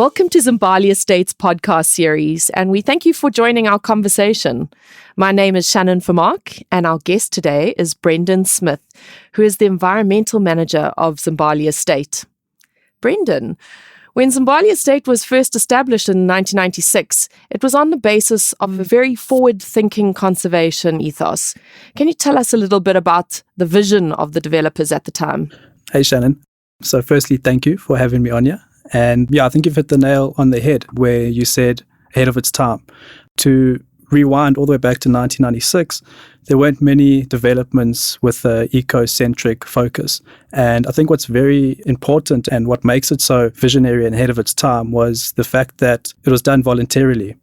Welcome to Zimbali Estate's Podcast Series, and we thank you for joining our conversation. My name is Shannon Vermaak, and our guest today is Brendan Smith, who is the Environmental Manager of Zimbali Estate. Brendan, when Zimbali Estate was first established in 1996, it was on the basis of a very forward-thinking conservation ethos. Can you tell us a little bit about the vision of the developers at the time? Hey, Shannon. So firstly, thank you for having me on here. And yeah, I think you've hit the nail on the head where you said ahead of its time. To rewind all the way back to 1996, there weren't many developments with an eco-centric focus. And I think what's very important and what makes it so visionary and ahead of its time was the fact that it was done voluntarily.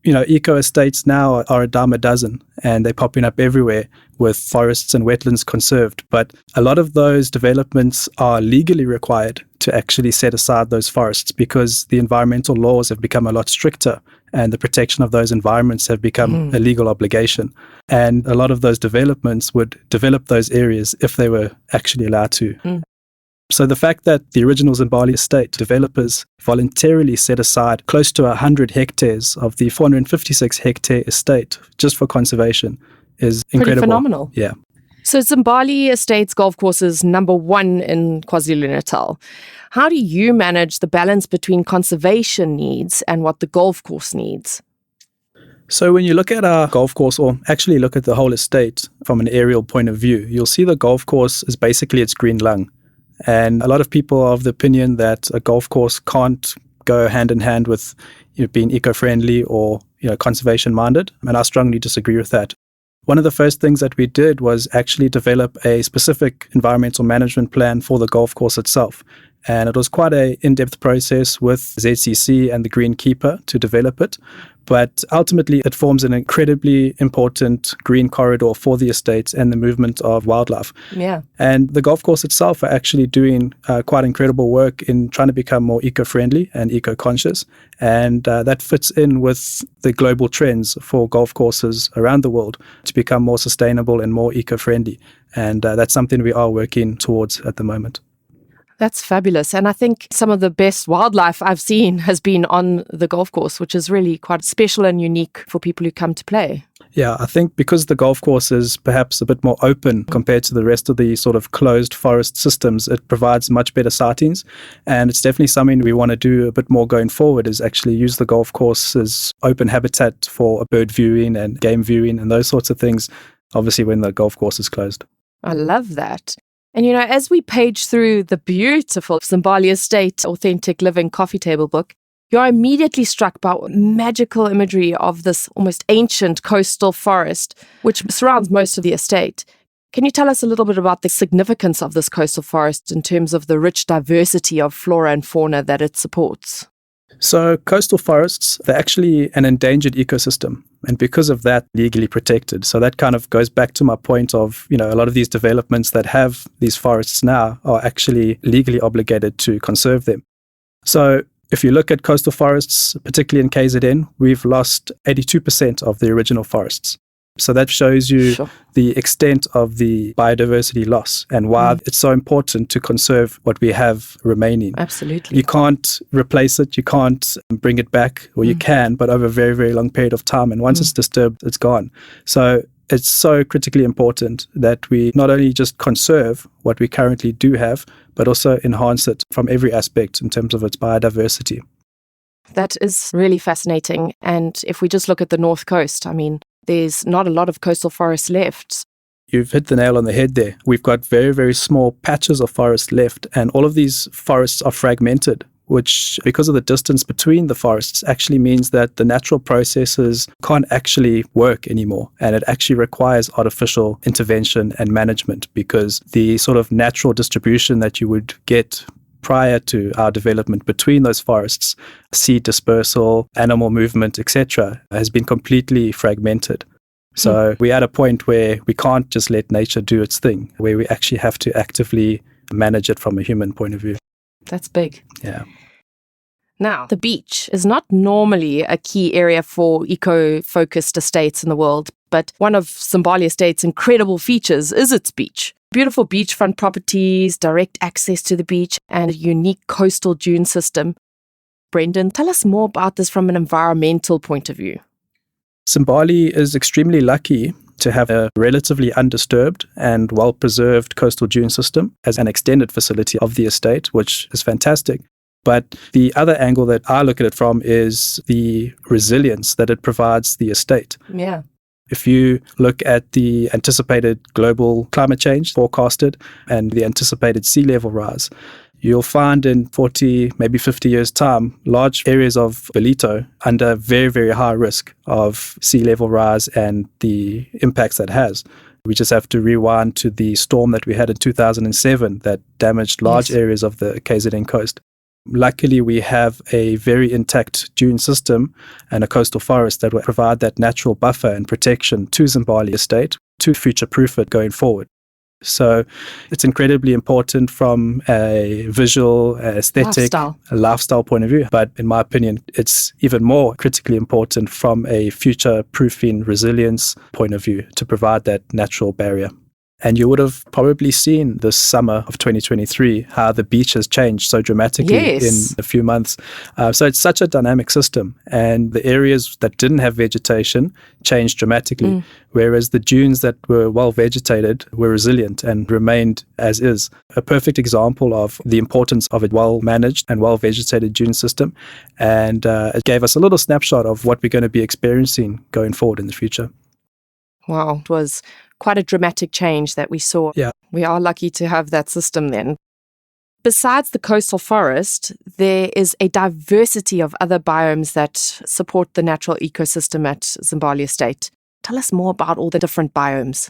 You know, eco-estates now are a dime a dozen, and they're popping up everywhere with forests and wetlands conserved. But a lot of those developments are legally required to actually set aside those forests because the environmental laws have become a lot stricter and the protection of those environments have become a legal obligation. And a lot of those developments would develop those areas if they were actually allowed to. So the fact that the original Zimbali Estate developers voluntarily set aside close to 100 hectares of the 456 hectare estate just for conservation is incredible. Pretty phenomenal. Yeah. So Zimbali Estate's golf course is number one in KwaZulu-Natal. How do you manage the balance between conservation needs and what the golf course needs? So when you look at our golf course, or actually look at the whole estate from an aerial point of view, you'll see the golf course is basically its green lung. And a lot of people are of the opinion that a golf course can't go hand in hand with being eco-friendly or conservation-minded. And I strongly disagree with that. One of the first things that we did was actually develop a specific environmental management plan for the golf course itself. And it was quite an in-depth process with ZCC and the Greenkeeper to develop it. But ultimately, it forms an incredibly important green corridor for the estate and the movement of wildlife. Yeah. And the golf course itself are actually doing quite incredible work in trying to become more eco-friendly and eco-conscious. And that fits in with the global trends for golf courses around the world to become more sustainable and more eco-friendly. And that's something we are working towards at the moment. That's fabulous. And I think some of the best wildlife I've seen has been on the golf course, which is really quite special and unique for people who come to play. Yeah, I think because the golf course is perhaps a bit more open compared to the rest of the sort of closed forest systems, it provides much better sightings. And it's definitely something we want to do a bit more going forward, is actually use the golf course as open habitat for bird viewing and game viewing and those sorts of things, obviously when the golf course is closed. I love that. And, as we page through the beautiful Zimbali Estate Authentic Living coffee table book, you're immediately struck by magical imagery of this almost ancient coastal forest, which surrounds most of the estate. Can you tell us a little bit about the significance of this coastal forest in terms of the rich diversity of flora and fauna that it supports? So coastal forests, they're actually an endangered ecosystem, and because of that, legally protected. So that kind of goes back to my point of, a lot of these developments that have these forests now are actually legally obligated to conserve them. So if you look at coastal forests, particularly in KZN, we've lost 82% of the original forests. So that shows you the extent of the biodiversity loss and why it's so important to conserve what we have remaining. Absolutely. You can't replace it, you can't bring it back, or you can, but over a very, very long period of time. And once it's disturbed, it's gone. So it's so critically important that we not only just conserve what we currently do have, but also enhance it from every aspect in terms of its biodiversity. That is really fascinating. And if we just look at the North Coast, there's not a lot of coastal forests left. You've hit the nail on the head there. We've got very, very small patches of forest left, and all of these forests are fragmented, which, because of the distance between the forests, actually means that the natural processes can't actually work anymore. And it actually requires artificial intervention and management, because the sort of natural distribution that you would get prior to our development between those forests, seed dispersal, animal movement, etc., has been completely fragmented. So we're at a point where we can't just let nature do its thing, where we actually have to actively manage it from a human point of view. That's big. Yeah. Now, the beach is not normally a key area for eco-focused estates in the world, but one of Zimbali Estate's incredible features is its beach. Beautiful beachfront properties, direct access to the beach, and a unique coastal dune system. Brendan, tell us more about this from an environmental point of view. Zimbali is extremely lucky to have a relatively undisturbed and well-preserved coastal dune system as an extended facility of the estate, which is fantastic. But the other angle that I look at it from is the resilience that it provides the estate. Yeah. If you look at the anticipated global climate change forecasted and the anticipated sea level rise, you'll find in 40, maybe 50 years' time, large areas of Ballito under very, very high risk of sea level rise and the impacts that has. We just have to rewind to the storm that we had in 2007 that damaged large areas of the KZN coast. Luckily, we have a very intact dune system and a coastal forest that will provide that natural buffer and protection to Zimbali Estate to future-proof it going forward. So it's incredibly important from a visual, aesthetic, lifestyle point of view. But in my opinion, it's even more critically important from a future-proofing resilience point of view to provide that natural barrier. And you would have probably seen this summer of 2023 how the beach has changed so dramatically in a few months. So it's such a dynamic system. And the areas that didn't have vegetation changed dramatically, whereas the dunes that were well vegetated were resilient and remained as is. A perfect example of the importance of a well-managed and well-vegetated dune system. And it gave us a little snapshot of what we're going to be experiencing going forward in the future. Wow, it was quite a dramatic change that we saw. Yeah. We are lucky to have that system then. Besides the coastal forest, there is a diversity of other biomes that support the natural ecosystem at Zimbali Estate. Tell us more about all the different biomes.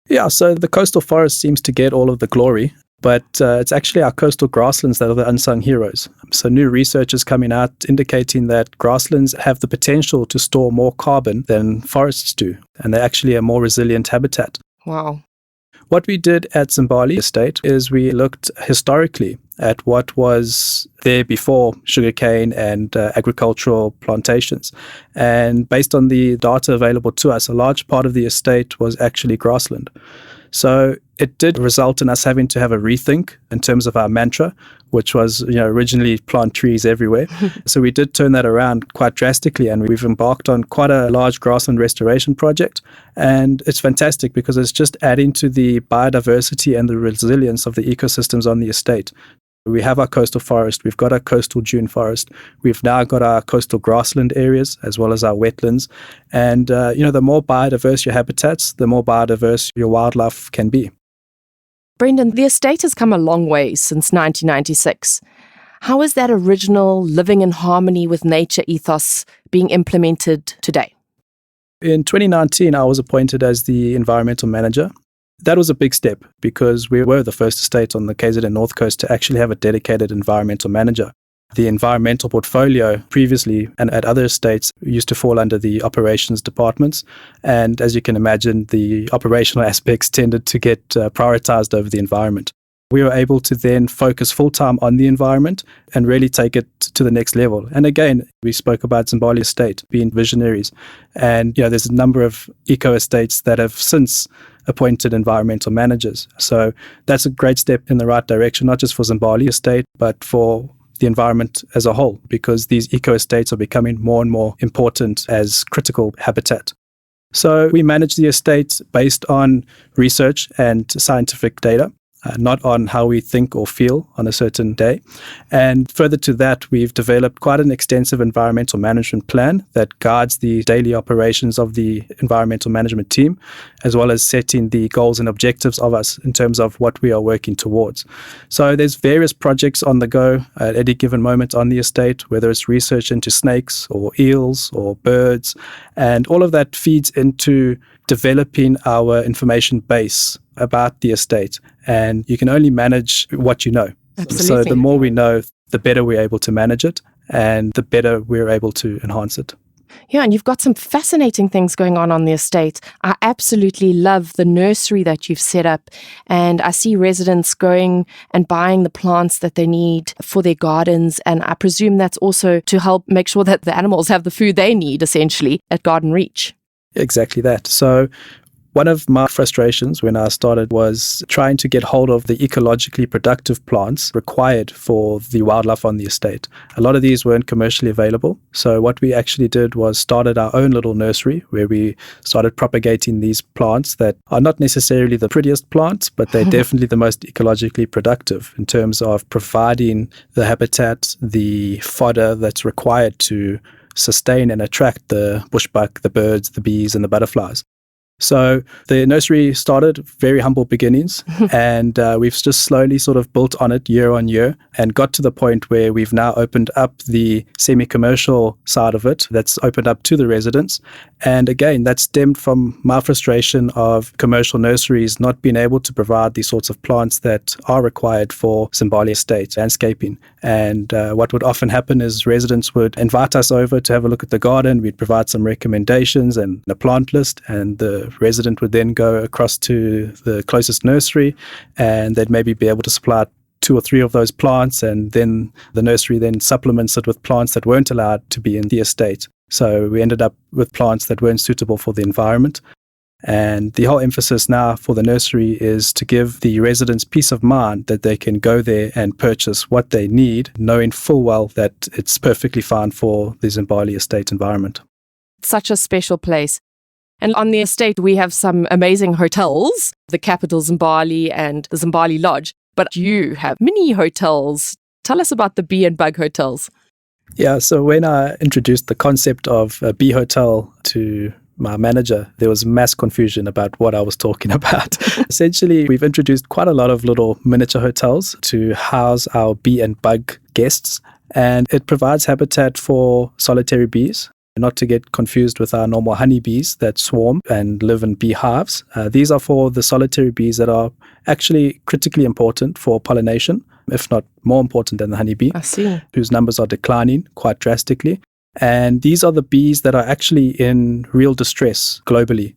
Yeah, so the coastal forest seems to get all of the glory, but it's actually our coastal grasslands that are the unsung heroes. So new research is coming out indicating that grasslands have the potential to store more carbon than forests do, and they're actually a more resilient habitat. Wow. What we did at Zimbali Estate is we looked historically at what was there before sugarcane and agricultural plantations. And based on the data available to us, a large part of the estate was actually grassland. So it did result in us having to have a rethink in terms of our mantra, which was, originally plant trees everywhere. So we did turn that around quite drastically, and we've embarked on quite a large grassland restoration project. And it's fantastic because it's just adding to the biodiversity and the resilience of the ecosystems on the estate. We have our coastal forest, we've got our coastal dune forest, we've now got our coastal grassland areas as well as our wetlands. And, the more biodiverse your habitats, the more biodiverse your wildlife can be. Brendan, the estate has come a long way since 1996. How is that original living in harmony with nature ethos being implemented today? In 2019, I was appointed as the environmental manager. That was a big step because we were the first estate on the KZN North Coast to actually have a dedicated environmental manager. The environmental portfolio previously and at other estates used to fall under the operations departments. And as you can imagine, the operational aspects tended to get prioritized over the environment. We were able to then focus full-time on the environment and really take it to the next level. And again, we spoke about Zimbali Estate being visionaries. And, there's a number of eco-estates that have since appointed environmental managers. So that's a great step in the right direction, not just for Zimbali Estate, but for the environment as a whole, because these eco-estates are becoming more and more important as critical habitat. So we manage the estate based on research and scientific data. Not on how we think or feel on a certain day. And further to that, we've developed quite an extensive environmental management plan that guides the daily operations of the environmental management team, as well as setting the goals and objectives of us in terms of what we are working towards. So there's various projects on the go at any given moment on the estate, whether it's research into snakes or eels or birds, and all of that feeds into developing our information base about the estate. And you can only manage what you know. Absolutely. So the more we know, the better we're able to manage it and the better we're able to enhance it. Yeah, and you've got some fascinating things going on the estate. I absolutely love the nursery that you've set up, and I see residents going and buying the plants that they need for their gardens, and I presume that's also to help make sure that the animals have the food they need, essentially, at Garden Reach. Exactly that. So One of my frustrations when I started was trying to get hold of the ecologically productive plants required for the wildlife on the estate. A lot of these weren't commercially available. So what we actually did was started our own little nursery where we started propagating these plants that are not necessarily the prettiest plants, but they're definitely the most ecologically productive in terms of providing the habitat, the fodder that's required to sustain and attract the bushbuck, the birds, the bees, and the butterflies. So the nursery started very humble beginnings, and we've just slowly sort of built on it year on year and got to the point where we've now opened up the semi-commercial side of it that's opened up to the residents. And again, that stemmed from my frustration of commercial nurseries not being able to provide the sorts of plants that are required for Zimbali Estate landscaping. And what would often happen is residents would invite us over to have a look at the garden. We'd provide some recommendations and a plant list, and the resident would then go across to the closest nursery and they'd maybe be able to supply 2 or 3 of those plants, and then the nursery then supplements it with plants that weren't allowed to be in the estate. So we ended up with plants that weren't suitable for the environment. And the whole emphasis now for the nursery is to give the residents peace of mind that they can go there and purchase what they need, knowing full well that it's perfectly fine for the Zimbali estate environment. Such a special place. And on the estate, we have some amazing hotels, the Capital Zimbali and the Zimbali Lodge. But you have mini hotels. Tell us about the bee and bug hotels. Yeah, so when I introduced the concept of a bee hotel to my manager, there was mass confusion about what I was talking about. Essentially, we've introduced quite a lot of little miniature hotels to house our bee and bug guests, and it provides habitat for solitary bees, not to get confused with our normal honeybees that swarm and live in beehives. These are for the solitary bees that are actually critically important for pollination, if not more important than the honeybee, I see. Whose numbers are declining quite drastically. And these are the bees that are actually in real distress globally.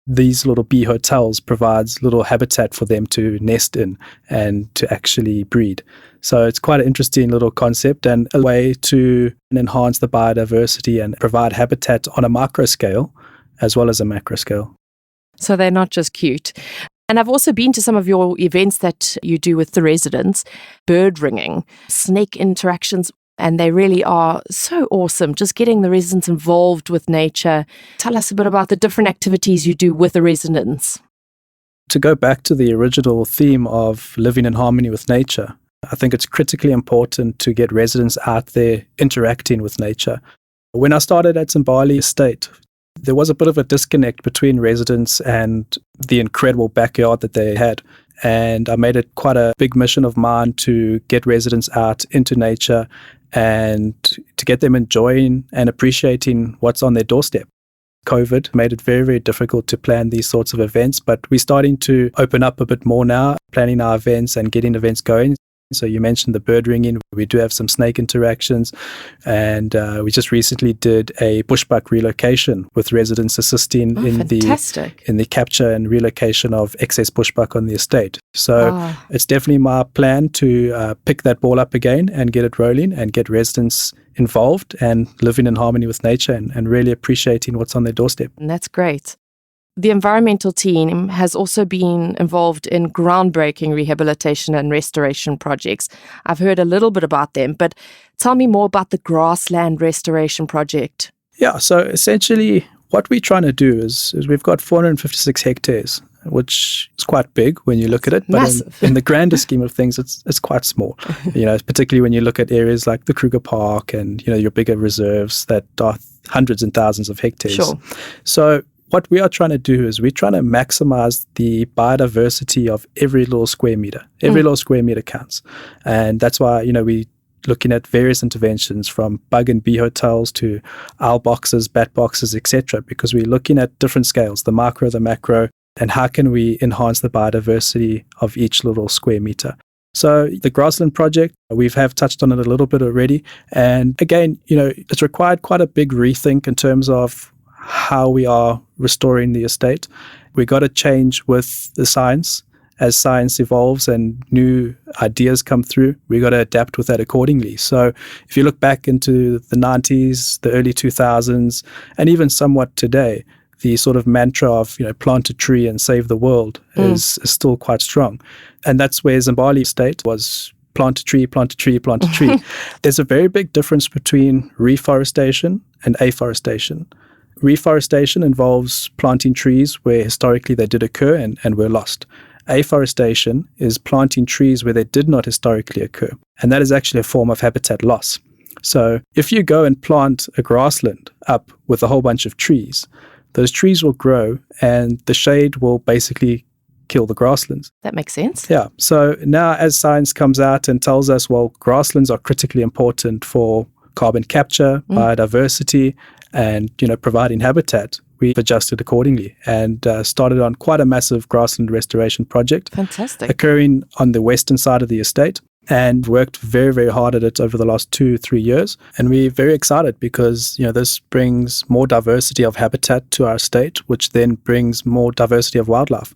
These little bee hotels provides little habitat for them to nest in and to actually breed. So it's quite an interesting little concept and a way to enhance the biodiversity and provide habitat on a micro scale as well as a macro scale. So they're not just cute. And I've also been to some of your events that you do with the residents, bird ringing, snake interactions. And they really are so awesome, just getting the residents involved with nature. Tell us a bit about the different activities you do with the residents. To go back to the original theme of living in harmony with nature, I think it's critically important to get residents out there interacting with nature. When I started at Zimbali Estate, there was a bit of a disconnect between residents and the incredible backyard that they had. And I made it quite a big mission of mine to get residents out into nature and to get them enjoying and appreciating what's on their doorstep. COVID made it very, very difficult to plan these sorts of events, but we're starting to open up a bit more now, planning our events and getting events going. So you mentioned the bird ringing. We do have some snake interactions, and we just recently did a bushbuck relocation with residents assisting in the capture and relocation of excess bushbuck on the estate. So it's definitely my plan to pick that ball up again and get it rolling and get residents involved and living in harmony with nature and really appreciating what's on their doorstep. And that's great. The environmental team has also been involved in groundbreaking rehabilitation and restoration projects. I've heard a little bit about them, but tell me more about the Grassland Restoration project. Yeah, so essentially what we're trying to do is we've got 456 hectares, which is quite big when you look at it. But massive. In the grander scheme of things, it's quite small. Particularly when you look at areas like the Kruger Park and, your bigger reserves that are hundreds and thousands of hectares. Sure. So what we are trying to do is we're trying to maximize the biodiversity of every little square meter. Every little square meter counts. And that's why, we're looking at various interventions from bug and bee hotels to owl boxes, bat boxes, etc., because we're looking at different scales, the micro, the macro, and how can we enhance the biodiversity of each little square meter. So the Grassland project, we have touched on it a little bit already. And again, it's required quite a big rethink in terms of how we are restoring the estate. We got to change with the science. As science evolves and new ideas come through, we got to adapt with that accordingly. So if you look back into the 90s, the early 2000s, and even somewhat today, the sort of mantra of, plant a tree and save the world is still quite strong. And that's where Zimbali Estate was plant a tree, plant a tree, plant a tree. There's a very big difference between reforestation and afforestation. Reforestation involves planting trees where historically they did occur and were lost. Afforestation is planting trees where they did not historically occur. And that is actually a form of habitat loss. So if you go and plant a grassland up with a whole bunch of trees, those trees will grow and the shade will basically kill the grasslands. That makes sense. Yeah. So now as science comes out and tells us, well, grasslands are critically important for carbon capture, biodiversity, and, providing habitat, we've adjusted accordingly and started on quite a massive grassland restoration project. Fantastic. Occurring on the western side of the estate, and worked very, very hard at it over the last 2-3 years. And we're very excited because, this brings more diversity of habitat to our estate, which then brings more diversity of wildlife.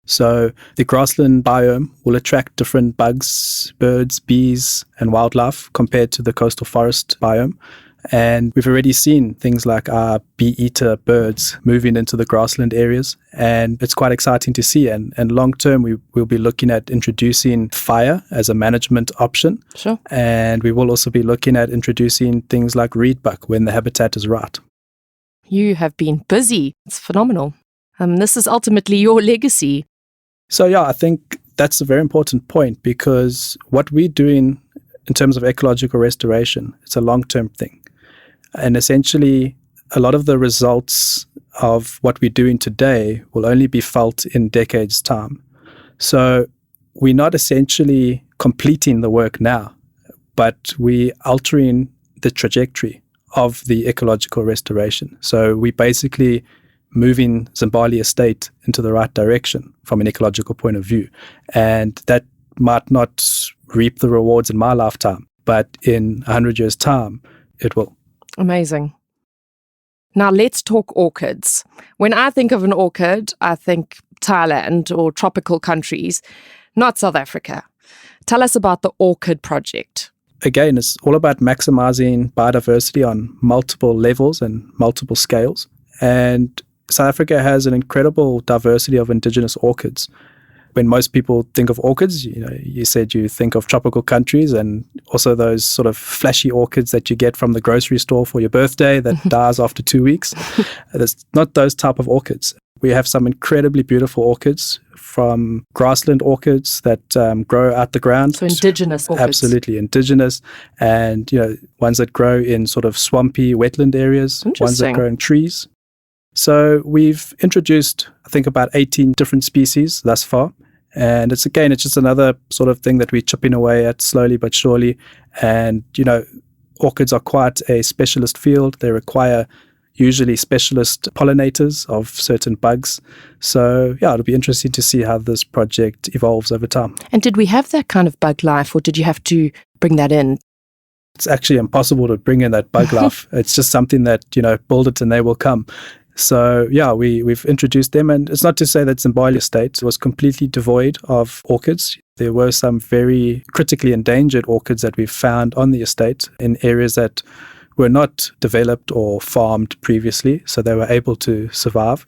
So the grassland biome will attract different bugs, birds, bees, and wildlife compared to the coastal forest biome. And we've already seen things like our bee-eater birds moving into the grassland areas. And it's quite exciting to see. And long term, we'll be looking at introducing fire as a management option. Sure. And we will also be looking at introducing things like reedbuck when the habitat is right. You have been busy. It's phenomenal. This is ultimately your legacy. So yeah, I think that's a very important point because what we're doing in terms of ecological restoration, it's a long-term thing. And essentially, a lot of the results of what we're doing today will only be felt in decades' time. So we're not essentially completing the work now, but we're altering the trajectory of the ecological restoration. So we basically moving Zimbali Estate into the right direction from an ecological point of view. And that might not reap the rewards in my lifetime, but in 100 years' time, it will. Amazing. Now let's talk orchids. When I think of an orchid, I think Thailand or tropical countries, not South Africa. Tell us about the Orchid project. Again, it's all about maximizing biodiversity on multiple levels and multiple scales. And South Africa has an incredible diversity of indigenous orchids. When most people think of orchids, you said you think of tropical countries and also those sort of flashy orchids that you get from the grocery store for your birthday that dies after 2 weeks. There's not those type of orchids. We have some incredibly beautiful orchids, from grassland orchids that grow out the ground. So indigenous orchids. Absolutely, indigenous. And, ones that grow in sort of swampy wetland areas, ones that grow in trees. So we've introduced, I think, about 18 different species thus far. And it's just another sort of thing that we're chipping away at slowly but surely. And, orchids are quite a specialist field. They require usually specialist pollinators of certain bugs. So, it'll be interesting to see how this project evolves over time. And did we have that kind of bug life, or did you have to bring that in? It's actually impossible to bring in that bug life. It's just something that, build it and they will come. So, we've introduced them. And it's not to say that Zimbali Estate was completely devoid of orchids. There were some very critically endangered orchids that we've found on the estate in areas that were not developed or farmed previously, so they were able to survive.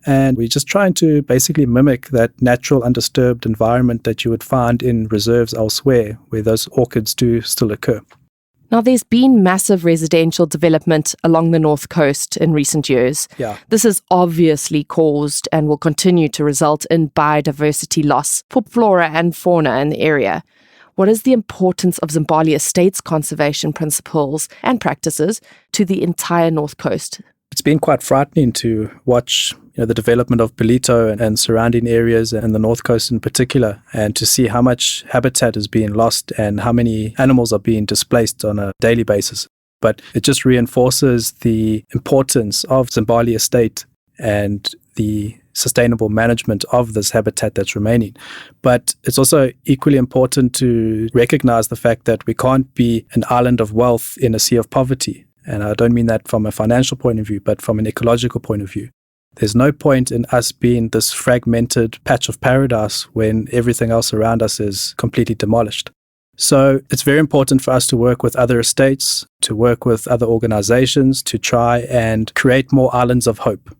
And we're just trying to basically mimic that natural undisturbed environment that you would find in reserves elsewhere, where those orchids do still occur. Now, there's been massive residential development along the North Coast in recent years. Yeah. This has obviously caused and will continue to result in biodiversity loss for flora and fauna in the area. What is the importance of Zimbali Estate's conservation principles and practices to the entire North Coast? It's been quite frightening to watch the development of Ballito and surrounding areas and the North Coast in particular, and to see how much habitat is being lost and how many animals are being displaced on a daily basis. But it just reinforces the importance of Zimbali Estate and the sustainable management of this habitat that's remaining. But it's also equally important to recognize the fact that we can't be an island of wealth in a sea of poverty. And I don't mean that from a financial point of view, but from an ecological point of view. There's no point in us being this fragmented patch of paradise when everything else around us is completely demolished. So it's very important for us to work with other estates, to work with other organizations, to try and create more islands of hope.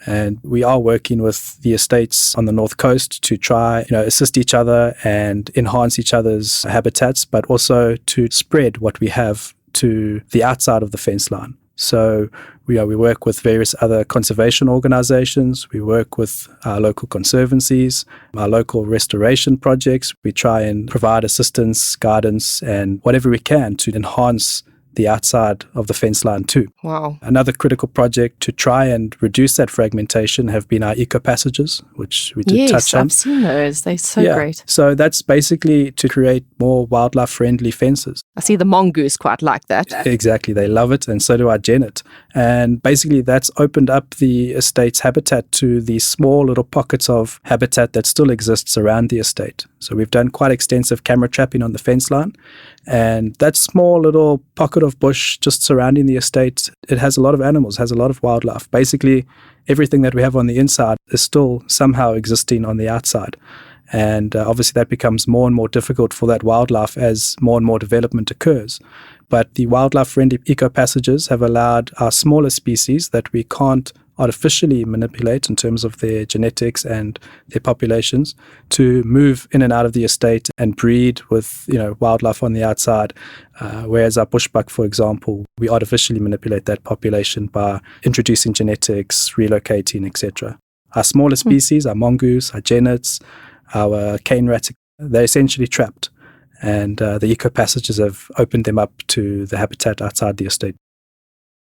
And we are working with the estates on the north coast to try, assist each other and enhance each other's habitats, but also to spread what we have to the outside of the fence line. So we work with various other conservation organizations. We work with our local conservancies, our local restoration projects. We try and provide assistance, guidance, and whatever we can to enhance the outside of the fence line too. Wow. Another critical project to try and reduce that fragmentation have been our eco passages, which we did touch on. Yes, I've seen those. They're so great. So that's basically to create more wildlife-friendly fences. I see the mongoose quite like that. Exactly. They love it, and so do our genet. And basically that's opened up the estate's habitat to these small little pockets of habitat that still exists around the estate. So we've done quite extensive camera trapping on the fence line. And that small little pocket of bush just surrounding the estate, it has a lot of animals, has a lot of wildlife. Basically, everything that we have on the inside is still somehow existing on the outside. And obviously that becomes more and more difficult for that wildlife as more and more development occurs. But the wildlife-friendly eco-passages have allowed our smaller species that we can't artificially manipulate in terms of their genetics and their populations to move in and out of the estate and breed with wildlife on the outside. Whereas our bushbuck, for example, we artificially manipulate that population by introducing genetics, relocating, etc. Our smaller species, our mongoose, our genets, our cane rats, they're essentially trapped. And the eco-passages have opened them up to the habitat outside the estate.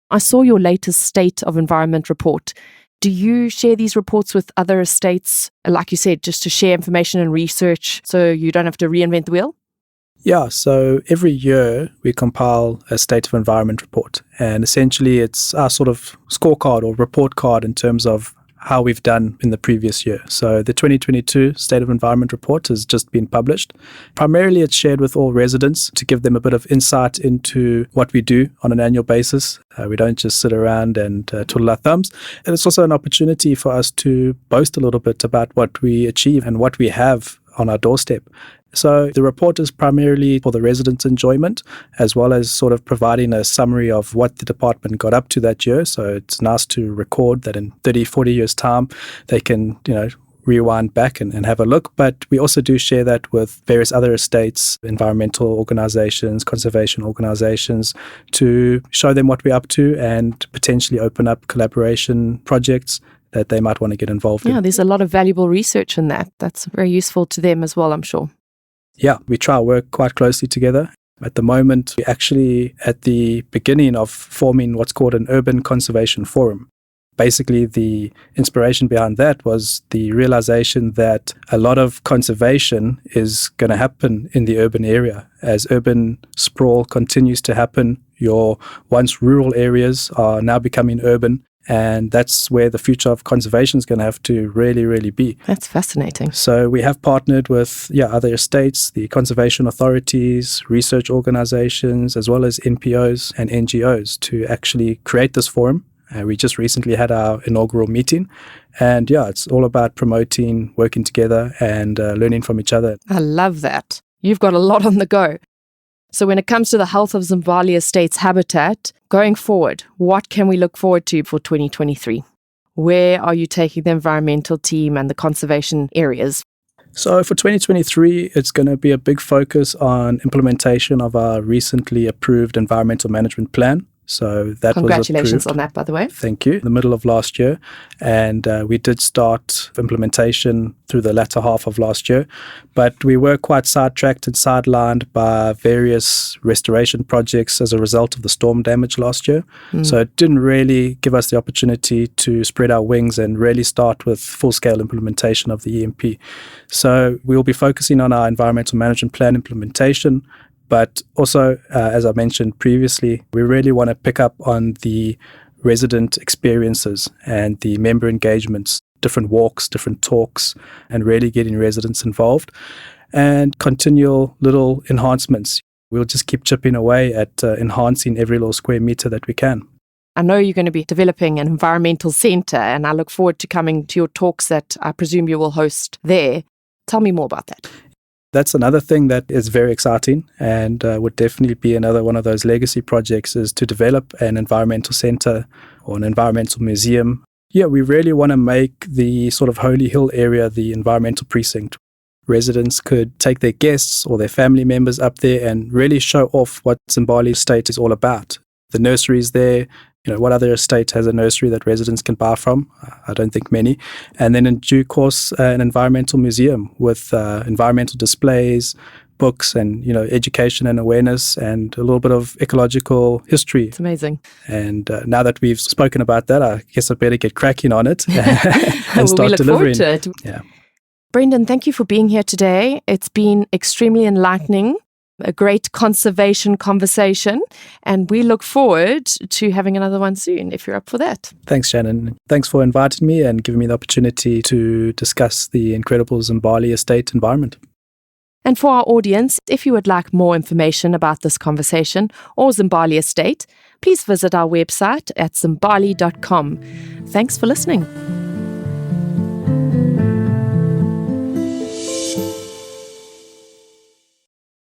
I saw your latest State of Environment report. Do you share these reports with other estates, like you said, just to share information and research so you don't have to reinvent the wheel? Yeah, so every year we compile a State of Environment report. And essentially it's our sort of scorecard or report card in terms of how we've done in the previous year. So the 2022 State of Environment report has just been published. Primarily it's shared with all residents to give them a bit of insight into what we do on an annual basis. We don't just sit around and twiddle our thumbs. And it's also an opportunity for us to boast a little bit about what we achieve and what we have on our doorstep. So the report is primarily for the residents' enjoyment, as well as sort of providing a summary of what the department got up to that year. So it's nice to record that in 30, 40 years' time, they can, rewind back and have a look. But we also do share that with various other estates, environmental organizations, conservation organizations, to show them what we're up to and potentially open up collaboration projects that they might want to get involved in. Yeah, there's a lot of valuable research in that. That's very useful to them as well, I'm sure. Yeah, we try to work quite closely together. At the moment, we're actually at the beginning of forming what's called an urban conservation forum. Basically, the inspiration behind that was the realization that a lot of conservation is going to happen in the urban area. As urban sprawl continues to happen, your once rural areas are now becoming urban. And that's where the future of conservation is going to have to really, really be. That's fascinating. So we have partnered with other estates, the conservation authorities, research organizations, as well as NPOs and NGOs to actually create this forum. We just recently had our inaugural meeting. And it's all about promoting, working together and learning from each other. I love that. You've got a lot on the go. So when it comes to the health of Zimbali Estate's habitat, going forward, what can we look forward to for 2023? Where are you taking the environmental team and the conservation areas? So for 2023, it's going to be a big focus on implementation of our recently approved environmental management plan. So that Congratulations was approved. on that, by the way. Thank you. In the middle of last year. And we did start implementation through the latter half of last year. But we were quite sidetracked and sidelined by various restoration projects as a result of the storm damage last year. So it didn't really give us the opportunity to spread our wings and really start with full-scale implementation of the EMP. So we will be focusing on our environmental management plan implementation. But also, as I mentioned previously, we really want to pick up on the resident experiences and the member engagements, different walks, different talks, and really getting residents involved and continual little enhancements. We'll just keep chipping away at enhancing every little square meter that we can. I know you're going to be developing an environmental centre, and I look forward to coming to your talks that I presume you will host there. Tell me more about that. That's another thing that is very exciting and would definitely be another one of those legacy projects, is to develop an environmental centre or an environmental museum Yeah, we really want to make the sort of Holy Hill area the environmental precinct. Residents could take their guests or their family members up there and really show off what Zimbali Estate is all about. The nursery is there. What other estate has a nursery that residents can buy from? I don't think many. And then in due course, an environmental museum with environmental displays, books, and education and awareness, and a little bit of ecological history. It's amazing. And now that we've spoken about that, I guess I better get cracking on it and start we look delivering. Forward to it. Yeah. Brendan, thank you for being here today. It's been extremely enlightening, a great conservation conversation, and we look forward to having another one soon, if you're up for that. Thanks, Shannon. Thanks for inviting me and giving me the opportunity to discuss the incredible Zimbali estate environment. And for our audience, if you would like more information about this conversation or Zimbali Estate, please visit our website at zimbali.com. Thanks for listening.